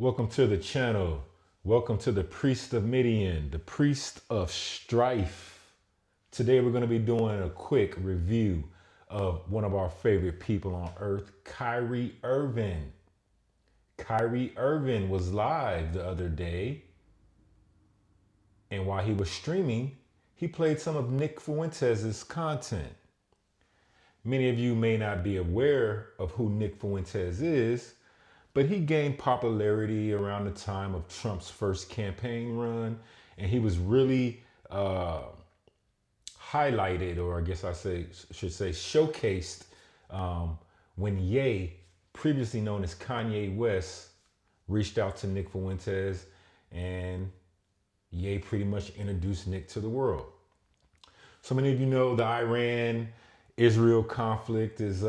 Welcome to the channel. Welcome to the Priest of Midian, the Priest of Strife. Today we're going to be doing a quick review of one of our favorite people on earth, Kyrie Irving. Kyrie Irving was live the other day, and while he was streaming, he played some of Nick Fuentes' content. Many of you may not be aware of who Nick Fuentes is, but he gained popularity around the time of Trump's first campaign run, and he was really highlighted, or I guess should say showcased, when Ye, previously known as Kanye West, reached out to Nick Fuentes, and Ye pretty much introduced Nick to the world. So many of you know the Iran-Israel conflict is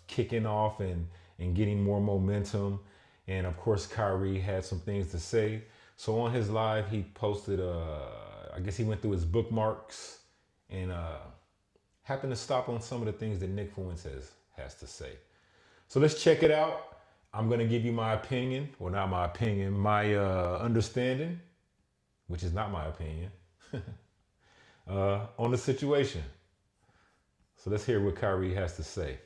kicking off and getting more momentum. And of course, Kyrie had some things to say. So on his live, he posted, I guess he went through his bookmarks and happened to stop on some of the things that Nick Fuentes has to say. So let's check it out. I'm gonna give you my opinion, well, not my opinion, my understanding, which is not my opinion, on the situation. So let's hear what Kyrie has to say.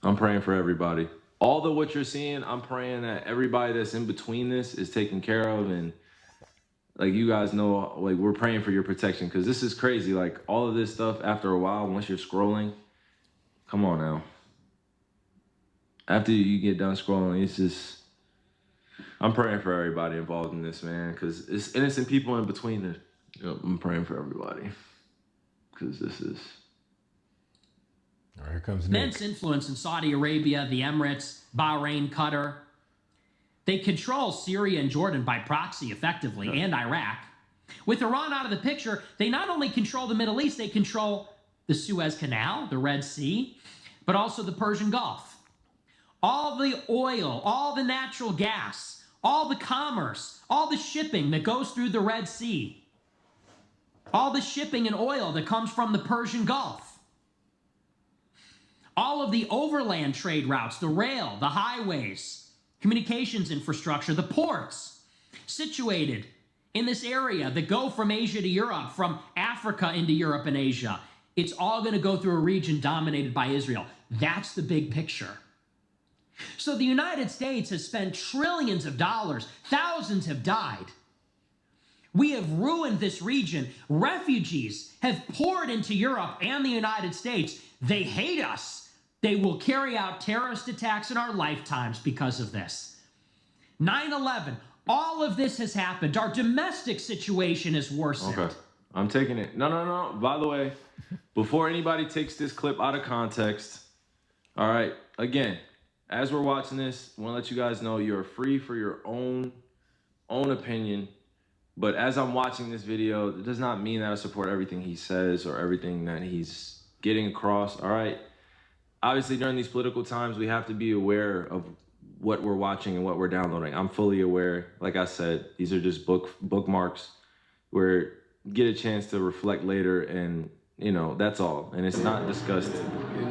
I'm praying for everybody. All of what you're seeing, I'm praying that everybody that's in between this is taken care of. And like you guys know, like we're praying for your protection, because this is crazy. Like all of this stuff, after a while, once you're scrolling, come on now. After you get done scrolling, it's just, I'm praying for everybody involved in this, man, because it's innocent people in between it. I'm praying for everybody, because this is... All right, here comes Nick. Immense influence in Saudi Arabia, the Emirates, Bahrain, Qatar. They control Syria and Jordan by proxy effectively, and Iraq. With Iran out of the picture, they not only control the Middle East, they control the Suez Canal, the Red Sea, but also the Persian Gulf. All the oil, all the natural gas, all the commerce, all the shipping that goes through the Red Sea, all the shipping and oil that comes from the Persian Gulf. All of the overland trade routes, the rail, the highways, communications infrastructure, the ports situated in this area that go from Asia to Europe, from Africa into Europe and Asia. It's all going to go through a region dominated by Israel. That's the big picture. So the United States has spent trillions of dollars. Thousands have died. We have ruined this region. Refugees have poured into Europe and the United States. They hate us. They will carry out terrorist attacks in our lifetimes because of this. 9/11, all of this has happened. Our domestic situation is worsened. Okay, I'm taking it. No. By the way, before anybody takes this clip out of context, all right, again, as we're watching this, I want to let you guys know you're free for your own opinion. But as I'm watching this video, it does not mean that I support everything he says or everything that he's getting across, all right? Obviously, during these political times, we have to be aware of what we're watching and what we're downloading. I'm fully aware. Like I said, these are just bookmarks where you get a chance to reflect later, and, you know, that's all. And it's not discussed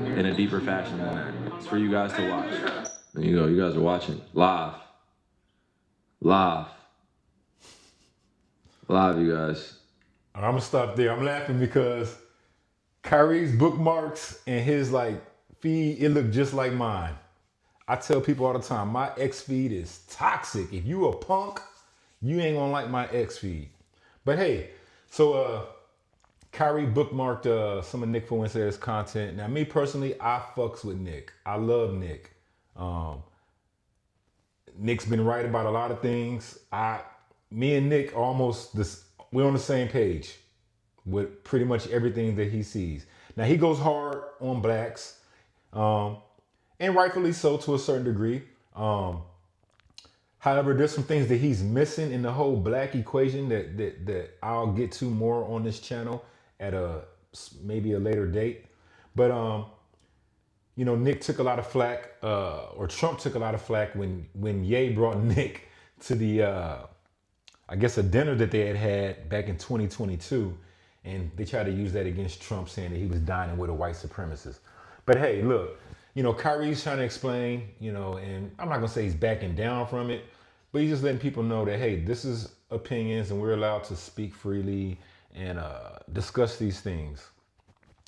in a deeper fashion than that. It's for you guys to watch. There you go. You guys are watching live. Live, you guys. I'm going to stop there. I'm laughing because Kyrie's bookmarks and his, feed, it looked just like mine. I tell people all the time, my X feed is toxic. If you a punk, you ain't gonna like my X feed. But hey, so Kyrie bookmarked some of Nick Fuentes' content. Now, me personally, I fucks with Nick. I love Nick. Nick's been right about a lot of things. Me and Nick we're on the same page with pretty much everything that he sees. Now, he goes hard on blacks. And rightfully so to a certain degree. However, there's some things that he's missing in the whole black equation that I'll get to more on this channel at maybe a later date. But Nick took a lot of flack, or Trump took a lot of flack when Ye brought Nick to the I guess a dinner that they had back in 2022, and they tried to use that against Trump, saying that he was dining with a white supremacist. But hey, look, Kyrie's trying to explain, and I'm not gonna say he's backing down from it, but he's just letting people know that, hey, this is opinions and we're allowed to speak freely and discuss these things.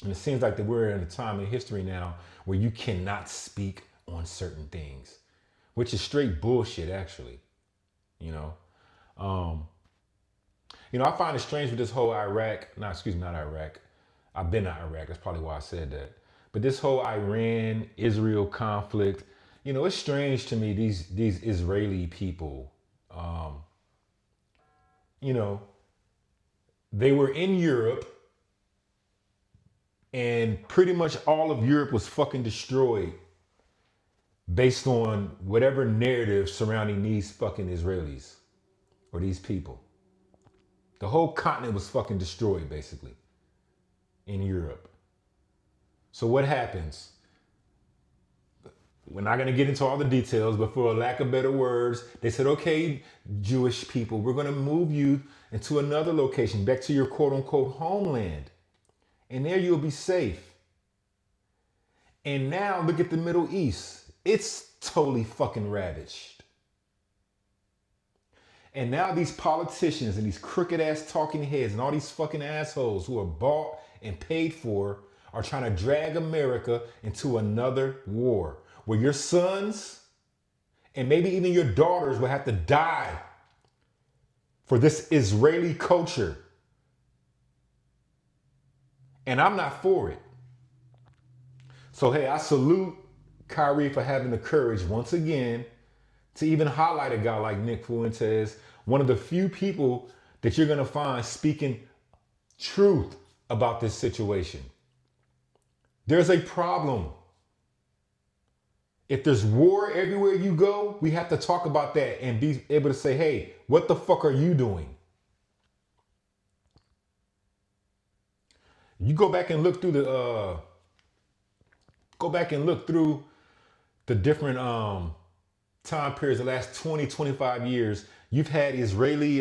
And it seems like that we're in a time in history now where you cannot speak on certain things, which is straight bullshit, actually. I find it strange with this whole not Iraq. I've been to Iraq. That's probably why I said that. But this whole Iran-Israel conflict, it's strange to me. These Israeli people, they were in Europe, and pretty much all of Europe was fucking destroyed based on whatever narrative surrounding these fucking Israelis or these people. The whole continent was fucking destroyed, basically, in Europe. So what happens? We're not going to get into all the details, but for a lack of better words, they said, okay, Jewish people, we're going to move you into another location, back to your quote unquote homeland. And there you'll be safe. And now look at the Middle East. It's totally fucking ravaged. And now these politicians and these crooked ass talking heads and all these fucking assholes who are bought and paid for are trying to drag America into another war where your sons and maybe even your daughters will have to die for this Israeli culture. And I'm not for it. So, hey, I salute Kyrie for having the courage once again to even highlight a guy like Nick Fuentes, one of the few people that you're going to find speaking truth about this situation. There's a problem. If there's war everywhere you go, we have to talk about that and be able to say, hey, what the fuck are you doing? You go back and look through the different time periods, the last 20, 25 years. You've had Israeli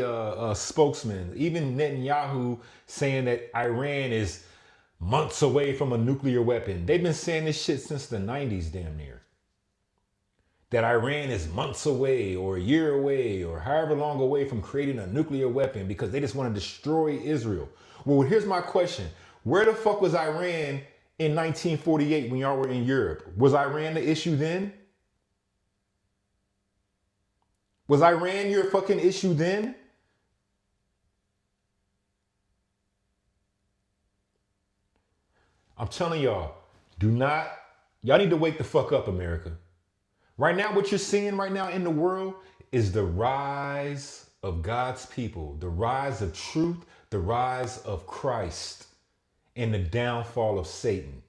spokesmen, even Netanyahu, saying that Iran is months away from a nuclear weapon. They've been saying this shit since the 90s, damn near. That Iran is months away or a year away or however long away from creating a nuclear weapon because they just want to destroy Israel. Well, here's my question. Where the fuck was Iran in 1948 when y'all were in Europe? Was Iran the issue then? Was Iran your fucking issue then? I'm telling y'all, y'all need to wake the fuck up, America. Right now, what you're seeing right now in the world is the rise of God's people, the rise of truth, the rise of Christ, and the downfall of Satan.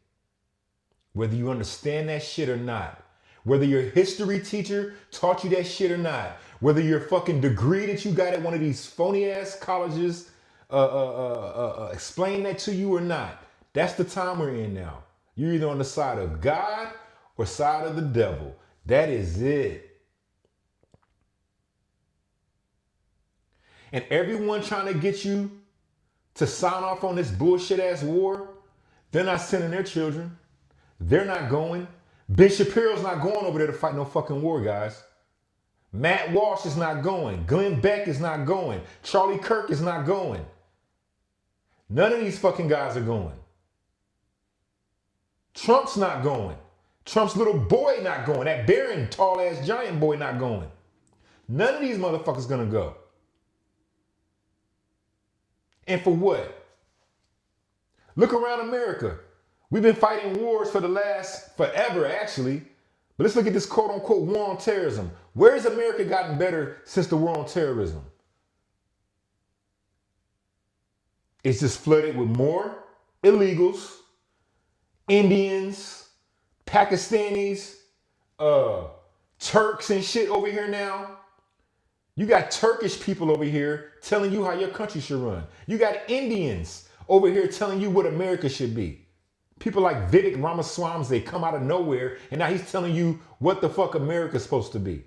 Whether you understand that shit or not, whether your history teacher taught you that shit or not, whether your fucking degree that you got at one of these phony ass colleges explain that to you or not, that's the time we're in now. You're either on the side of God or side of the devil. That is it. And everyone trying to get you to sign off on this bullshit ass war, they're not sending their children. They're not going. Ben Shapiro's not going over there to fight no fucking war, guys. Matt Walsh is not going. Glenn Beck is not going. Charlie Kirk is not going. None of these fucking guys are going. Trump's not going. Trump's little boy not going. That Barron, tall ass giant boy not going. None of these motherfuckers gonna go. And for what? Look around America. We've been fighting wars for the last forever, actually. But let's look at this quote unquote war on terrorism. Where has America gotten better since the war on terrorism? It's just flooded with more illegals, Indians, Pakistanis, Turks and shit over here now. You got Turkish people over here telling you how your country should run. You got Indians over here telling you what America should be. People like Vivek Ramaswamy, they come out of nowhere and now he's telling you what the fuck America's supposed to be.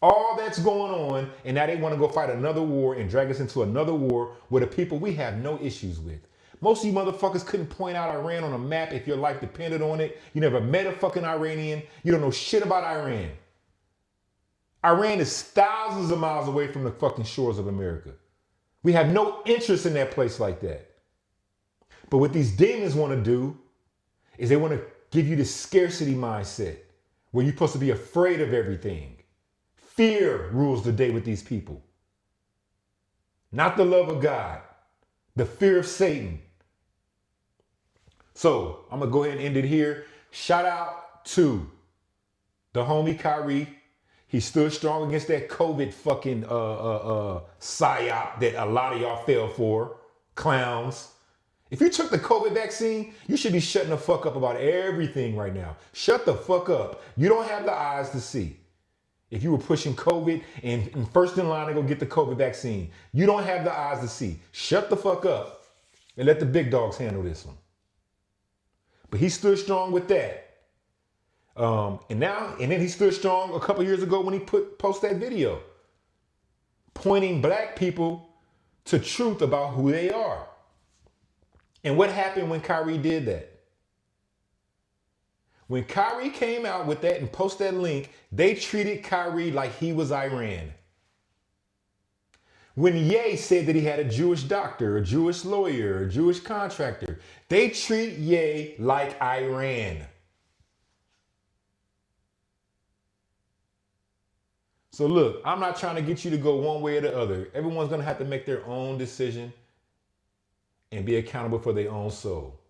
All that's going on, and now they want to go fight another war and drag us into another war with a people we have no issues with. Most of you motherfuckers couldn't point out Iran on a map if your life depended on it. You never met a fucking Iranian. You don't know shit about Iran. Iran is thousands of miles away from the fucking shores of America. We have no interest in that place like that. But what these demons want to do is they want to give you this scarcity mindset where you're supposed to be afraid of everything. Fear rules the day with these people. Not the love of God, the fear of Satan. So I'm going to go ahead and end it here. Shout out to the homie Kyrie. He stood strong against that COVID fucking psyop that a lot of y'all fell for. Clowns. If you took the COVID vaccine, you should be shutting the fuck up about everything right now. Shut the fuck up. You don't have the eyes to see. If you were pushing COVID and first in line to go get the COVID vaccine, you don't have the eyes to see. Shut the fuck up and let the big dogs handle this one. But he stood strong with that. And then he stood strong a couple years ago when he posted that video pointing black people to truth about who they are. And what happened when Kyrie did that? When Kyrie came out with that and posted that link, they treated Kyrie like he was Iran. When Ye said that he had a Jewish doctor, a Jewish lawyer, a Jewish contractor, they treat Ye like Iran. So look, I'm not trying to get you to go one way or the other. Everyone's going to have to make their own decision and be accountable for their own soul.